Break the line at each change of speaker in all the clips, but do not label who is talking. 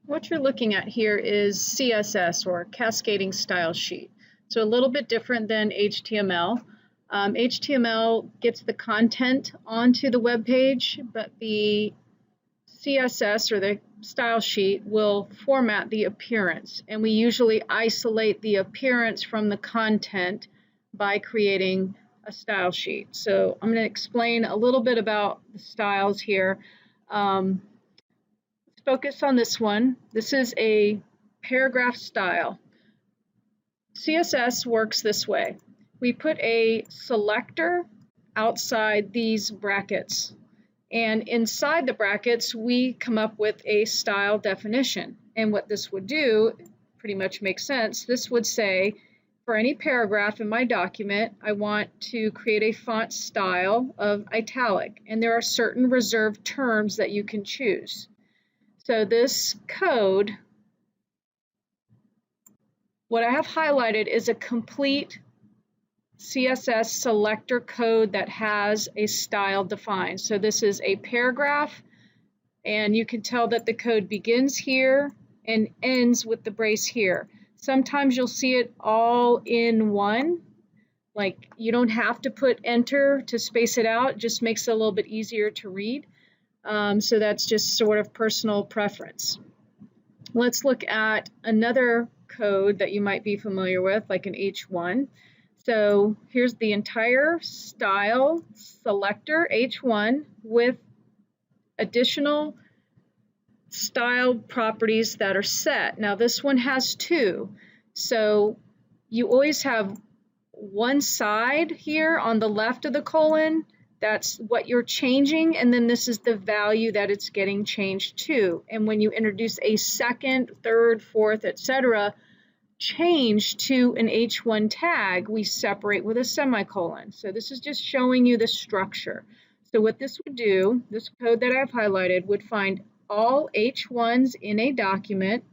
What you're looking at here is CSS, or Cascading Style Sheet. So a little bit different than HTML. HTML gets the content onto the web page, but the CSS, or the style sheet, will format the appearance. And we usually isolate the appearance from the content by creating a style sheet. So I'm going to explain a little bit about the styles here. Focus on this one. This is a paragraph style. CSS works this way. We put a selector outside these brackets, and inside the brackets we come up with a style definition. And what this would do pretty much makes sense. This would say, for any paragraph in my document, I want to create a font style of italic, and there are certain reserved terms that you can choose. So this code, what I have highlighted is a complete CSS selector code that has a style defined. So this is a paragraph, and you can tell that the code begins here and ends with the brace here. Sometimes you'll see it all in one. Like, you don't have to put enter to space it out. It just makes it a little bit easier to read. So that's just sort of personal preference. Let's look at another code that you might be familiar with, like an H1. So here's the entire style selector, H1, with additional style properties that are set. Now this one has two. So you always have one side here on the left of the colon. That's what you're changing, and then this is the value that it's getting changed to. And when you introduce a second, third, fourth, etc. change to an H1 tag, we separate with a semicolon. So this is just showing you the structure. So what this would do, this code that I've highlighted, would find all H1s in a document,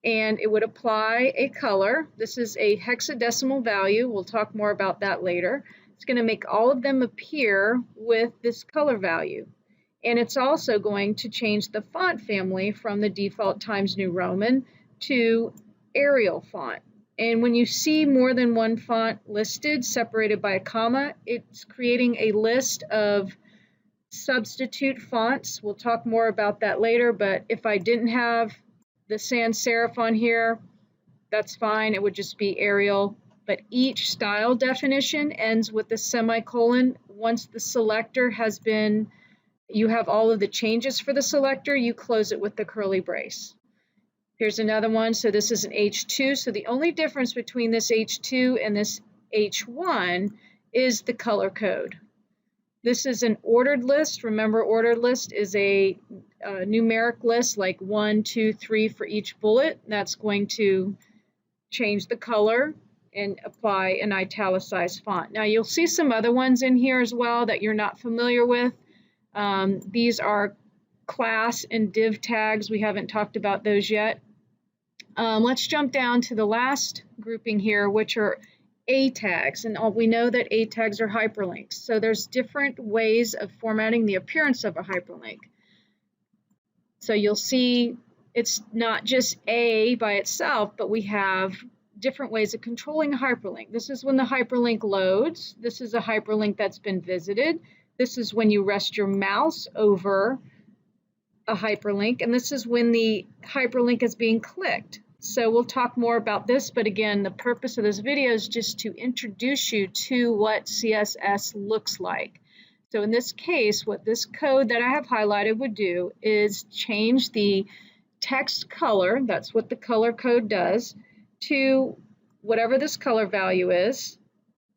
and it would apply a color. This is a hexadecimal value. We'll talk more about that later. It's going to make all of them appear with this color value. And it's also going to change the font family from the default Times New Roman to Arial font. And when you see more than one font listed, separated by a comma, it's creating a list of substitute fonts. We'll talk more about that later, but if I didn't have the sans serif on here, that's fine. It would just be Arial. But each style definition ends with a semicolon. Once the selector has been, you have all of the changes for the selector, you close it with the curly brace. Here's another one. So this is an H2. So the only difference between this H2 and this H1 is the color code. This is an ordered list. Remember, ordered list is a numeric list, like 1, 2, 3 for each bullet. That's going to change the color and apply an italicized font. Now you'll see some other ones in here as well that you're not familiar with. These are class and div tags. We haven't talked about those yet. Let's jump down to the last grouping here, which are A tags. And we know that A tags are hyperlinks. So there's different ways of formatting the appearance of a hyperlink. So you'll see it's not just A by itself, but we have different ways of controlling a hyperlink. This is when the hyperlink loads. This is a hyperlink that's been visited. This is when you rest your mouse over a hyperlink, and this is when the hyperlink is being clicked. So we'll talk more about this, but again, the purpose of this video is just to introduce you to what CSS looks like. So in this case, what this code that I have highlighted would do is change the text color, that's what the color code does, to whatever this color value is,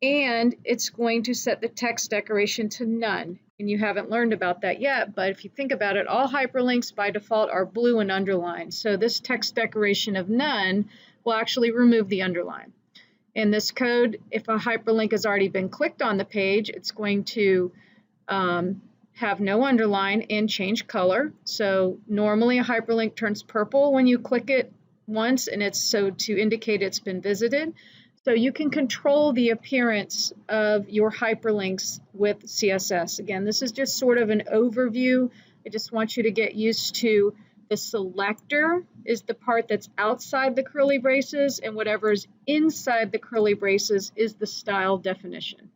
and it's going to set the text decoration to none. And you haven't learned about that yet, but if you think about it, all hyperlinks by default are blue and underlined. So this text decoration of none will actually remove the underline. In this code, if a hyperlink has already been clicked on the page, it's going to have no underline and change color. So normally a hyperlink turns purple when you click it once, and it's so to indicate it's been visited. So you can control the appearance of your hyperlinks with CSS. Again, this is just sort of an overview. I just want you to get used to The selector is the part that's outside the curly braces, and whatever is inside the curly braces is the style definition.